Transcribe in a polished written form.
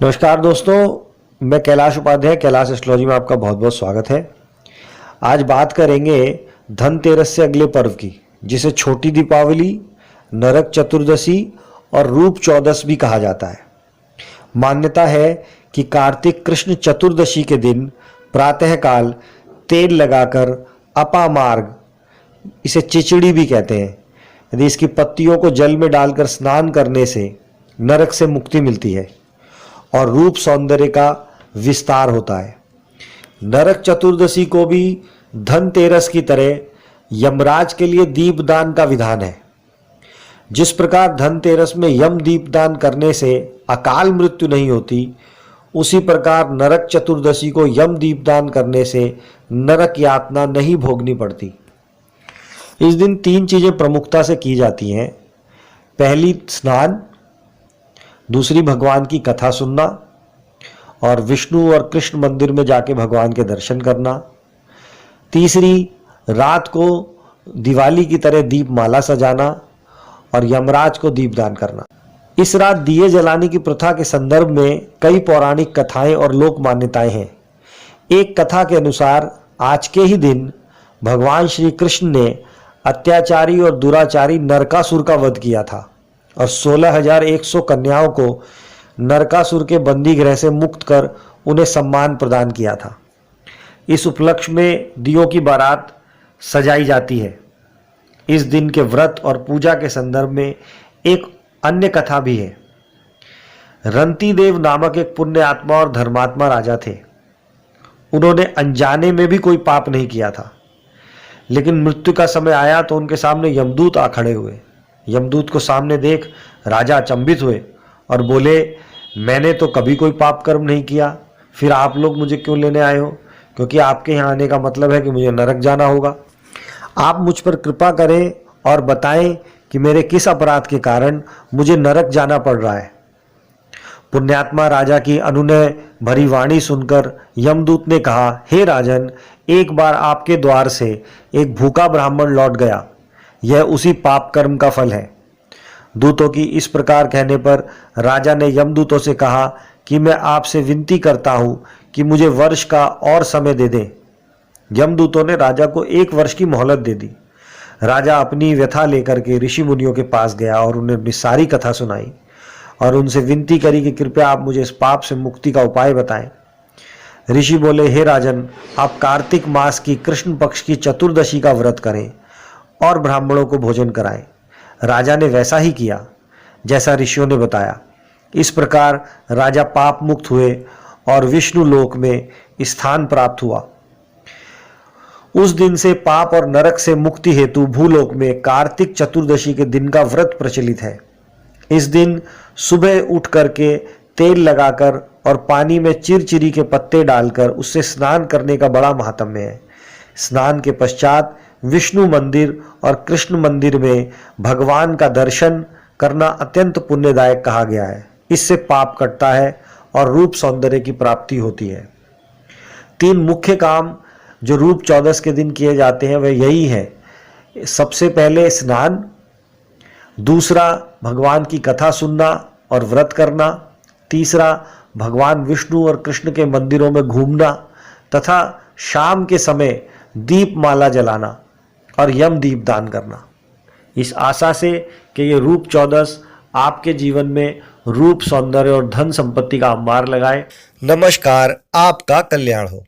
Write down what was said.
नमस्कार दोस्तों, मैं कैलाश उपाध्याय कैलाश एस्ट्रोलॉजी में आपका बहुत बहुत स्वागत है। आज बात करेंगे धनतेरस से अगले पर्व की, जिसे छोटी दीपावली, नरक चतुर्दशी और रूप चौदस भी कहा जाता है। मान्यता है कि कार्तिक कृष्ण चतुर्दशी के दिन प्रातःकाल तेल लगाकर अपामार्ग, इसे चिचड़ी भी कहते हैं, यदि इसकी पत्तियों को जल में डालकर स्नान करने से नरक से मुक्ति मिलती है और रूप सौंदर्य का विस्तार होता है। नरक चतुर्दशी को भी धनतेरस की तरह यमराज के लिए दीपदान का विधान है। जिस प्रकार धनतेरस में यम दीपदान करने से अकाल मृत्यु नहीं होती, उसी प्रकार नरक चतुर्दशी को यम दीपदान करने से नरक यातना नहीं भोगनी पड़ती। इस दिन 3 चीजें प्रमुखता से की जाती हैं। पहली स्नान, दूसरी भगवान की कथा सुनना और विष्णु और कृष्ण मंदिर में जाके भगवान के दर्शन करना। तीसरी रात को दिवाली की तरह दीप माला सजाना और यमराज को दीपदान करना। इस रात दिए जलाने की प्रथा के संदर्भ में कई पौराणिक कथाएं और लोक मान्यताएं हैं। एक कथा के अनुसार आज के ही दिन भगवान श्री कृष्ण ने अत्याचारी और दुराचारी नरकासुर का वध किया था और 16,100 कन्याओं को नरकासुर के बंदी गृह से मुक्त कर उन्हें सम्मान प्रदान किया था। इस उपलक्ष्य में दियों की बारात सजाई जाती है। इस दिन के व्रत और पूजा के संदर्भ में एक अन्य कथा भी है। रंतिदेव नामक एक पुण्य आत्मा और धर्मात्मा राजा थे। उन्होंने अनजाने में भी कोई पाप नहीं किया था, लेकिन मृत्यु का समय आया तो उनके सामने यमदूत आ खड़े हुए। यमदूत को सामने देख राजा अचंभित हुए और बोले, मैंने तो कभी कोई पाप कर्म नहीं किया, फिर आप लोग मुझे क्यों लेने आए हो? क्योंकि आपके यहाँ आने का मतलब है कि मुझे नरक जाना होगा। आप मुझ पर कृपा करें और बताएं कि मेरे किस अपराध के कारण मुझे नरक जाना पड़ रहा है। पुण्यात्मा राजा की अनुनय भरी वाणी सुनकर यमदूत ने कहा, हे राजन, एक बार आपके द्वार से एक भूखा ब्राह्मण लौट गया। यह उसी पाप कर्म का फल है। दूतों की इस प्रकार कहने पर राजा ने यमदूतों से कहा कि मैं आपसे विनती करता हूं कि मुझे वर्ष का और समय दे दें। यमदूतों ने राजा को 1 वर्ष की मोहलत दे दी। राजा अपनी व्यथा लेकर के ऋषि मुनियों के पास गया और उन्हें अपनी सारी कथा सुनाई और उनसे विनती करी कि कृपया आप मुझे इस पाप से मुक्ति का उपाय बताएं। ऋषि बोले, हे राजन, आप कार्तिक मास की कृष्ण पक्ष की चतुर्दशी का व्रत करें और ब्राह्मणों को भोजन कराएं। राजा ने वैसा ही किया जैसा ऋषियों ने बताया। इस प्रकार राजा पाप मुक्त हुए और विष्णु लोक में स्थान प्राप्त हुआ। उस दिन से पाप और नरक से मुक्ति हेतु भूलोक में कार्तिक चतुर्दशी के दिन का व्रत प्रचलित है। इस दिन सुबह उठ करके तेल लगाकर और पानी में चिरचिरी के पत्ते डालकर उससे स्नान करने का बड़ा महात्म्य है। स्नान के पश्चात विष्णु मंदिर और कृष्ण मंदिर में भगवान का दर्शन करना अत्यंत पुण्यदायक कहा गया है। इससे पाप कटता है और रूप सौंदर्य की प्राप्ति होती है। 3 मुख्य काम जो रूप चौदस के दिन किए जाते हैं वह यही है। सबसे पहले स्नान, दूसरा भगवान की कथा सुनना और व्रत करना, तीसरा भगवान विष्णु और कृष्ण के मंदिरों में घूमना तथा शाम के समय दीप माला जलाना और यम दीप दान करना। इस आशा से कि ये रूप चौदस आपके जीवन में रूप, सौंदर्य और धन संपत्ति का अंबार लगाए। नमस्कार, आपका कल्याण हो।